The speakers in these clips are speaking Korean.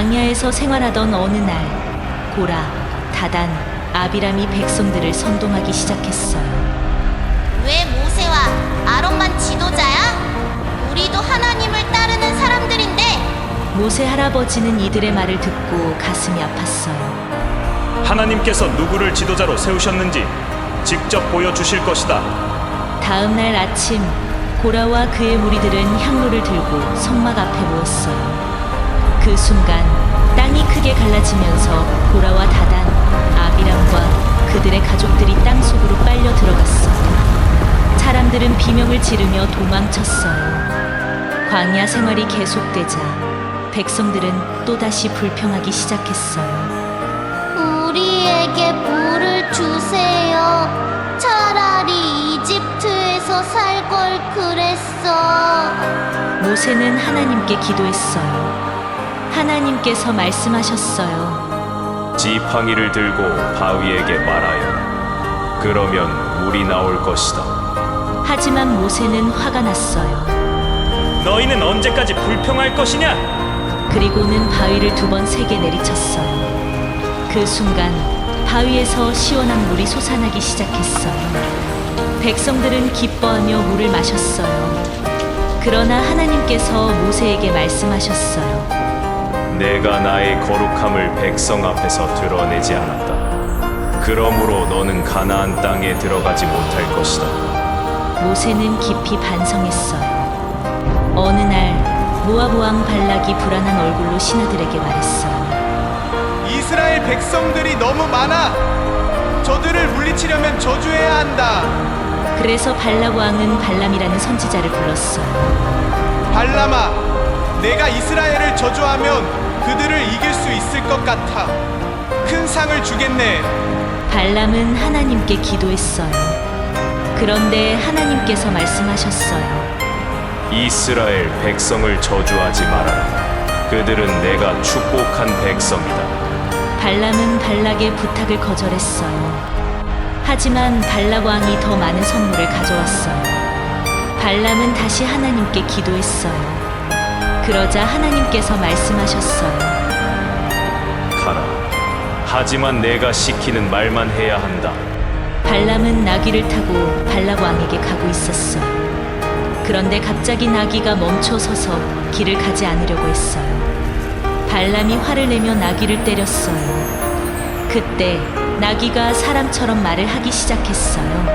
광야에서 생활하던 어느 날 고라, 다단, 아비람이 백성들을 선동하기 시작했어요. 왜 모세와 아론만 지도자야? 우리도 하나님을 따르는 사람들인데. 모세 할아버지는 이들의 말을 듣고 가슴이 아팠어요. 하나님께서 누구를 지도자로 세우셨는지 직접 보여주실 것이다. 다음 날 아침 고라와 그의 무리들은 향로를 들고 성막 앞에 모였어요. 그 순간 땅이 크게 갈라지면서 고라와 다단, 아비람과 그들의 가족들이 땅 속으로 빨려 들어갔어요. 사람들은 비명을 지르며 도망쳤어요. 광야 생활이 계속되자 백성들은 또다시 불평하기 시작했어요. 우리에게 물을 주세요. 차라리 이집트에서 살 걸 그랬어. 모세는 하나님께 기도했어요. 하나님께서 말씀하셨어요. 지팡이를 들고 바위에게 말하여 그러면 물이 나올 것이다. 하지만 모세는 화가 났어요. 너희는 언제까지 불평할 것이냐? 그리고는 바위를 2번 세게 내리쳤어요. 그 순간 바위에서 시원한 물이 솟아나기 시작했어요. 백성들은 기뻐하며 물을 마셨어요. 그러나 하나님께서 모세에게 말씀하셨어요. 내가 나의 거룩함을 백성 앞에서 드러내지 않았다. 그러므로 너는 가나안 땅에 들어가지 못할 것이다. 모세는 깊이 반성했어요. 어느 날 모압 왕 발락이 불안한 얼굴로 신하들에게 말했어요. 이스라엘 백성들이 너무 많아. 저들을 물리치려면 저주해야 한다. 그래서 발락 왕은 발람이라는 선지자를 불렀어요. 발람아, 내가 이스라엘을 저주하면 그들을 이길 수 있을 것 같아. 큰 상을 주겠네. 발람은 하나님께 기도했어요. 그런데 하나님께서 말씀하셨어요. 이스라엘 백성을 저주하지 말아라. 그들은 내가 축복한 백성이다. 발람은 발락의 부탁을 거절했어요. 하지만 발락 왕이 더 많은 선물을 가져왔어요. 발람은 다시 하나님께 기도했어요. 그러자 하나님께서 말씀하셨어요. 가라. 하지만 내가 시키는 말만 해야 한다. 발람은 나귀를 타고 발락 왕에게 가고 있었어요. 그런데 갑자기 나귀가 멈춰서서 길을 가지 않으려고 했어요. 발람이 화를 내며 나귀를 때렸어요. 그때 나귀가 사람처럼 말을 하기 시작했어요.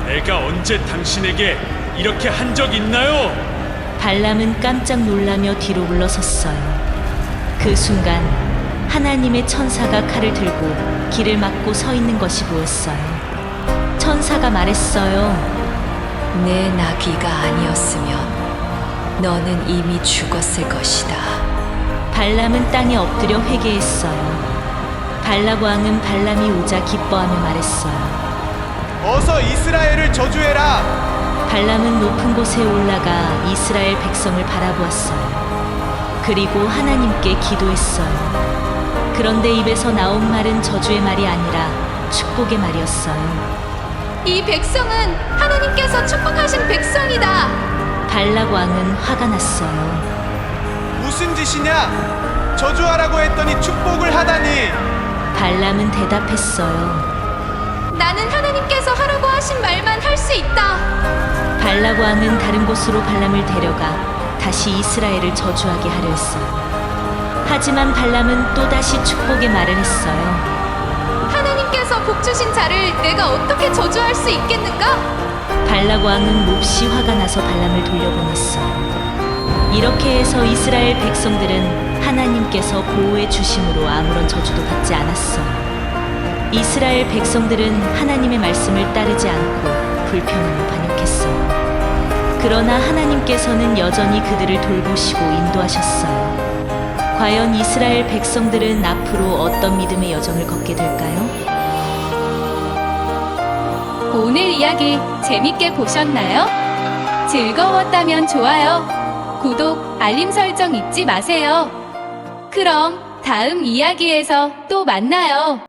내가 언제 당신에게 이렇게 한 적 있나요? 발람은 깜짝 놀라며 뒤로 물러섰어요. 그 순간 하나님의 천사가 칼을 들고 길을 막고 서 있는 것이 보였어요. 천사가 말했어요. 내 나귀가 아니었으면 너는 이미 죽었을 것이다. 발람은 땅에 엎드려 회개했어요. 발락 왕은 발람이 오자 기뻐하며 말했어요. 어서 이스라엘을 저주해라. 발람은 높은 곳에 올라가 이스라엘 백성을 바라보았어요. 그리고 하나님께 기도했어요. 그런데 입에서 나온 말은 저주의 말이 아니라 축복의 말이었어요. 이 백성은 하나님께서 축복하신 백성이다. 발락 왕은 화가 났어요. 무슨 짓이냐? 저주하라고 했더니 축복을 하다니. 발람은 대답했어요. 나는 하나님께서 하라고 하신 말만 할 수 있다. 발락 왕은 다른 곳으로 발람을 데려가 다시 이스라엘을 저주하게 하려 했어요. 하지만 발람은 또다시 축복의 말을 했어요. 하나님께서 복 주신 자를 내가 어떻게 저주할 수 있겠는가? 발락 왕은 몹시 화가 나서 발람을 돌려보냈어요. 이렇게 해서 이스라엘 백성들은 하나님께서 보호해 주심으로 아무런 저주도 받지 않았어요. 이스라엘 백성들은 하나님의 말씀을 따르지 않고 불평하며 반역했어요. 그러나 하나님께서는 여전히 그들을 돌보시고 인도하셨어요. 과연 이스라엘 백성들은 앞으로 어떤 믿음의 여정을 걷게 될까요? 오늘 이야기 재밌게 보셨나요? 즐거웠다면 좋아요, 구독, 알림 설정 잊지 마세요. 그럼 다음 이야기에서 또 만나요.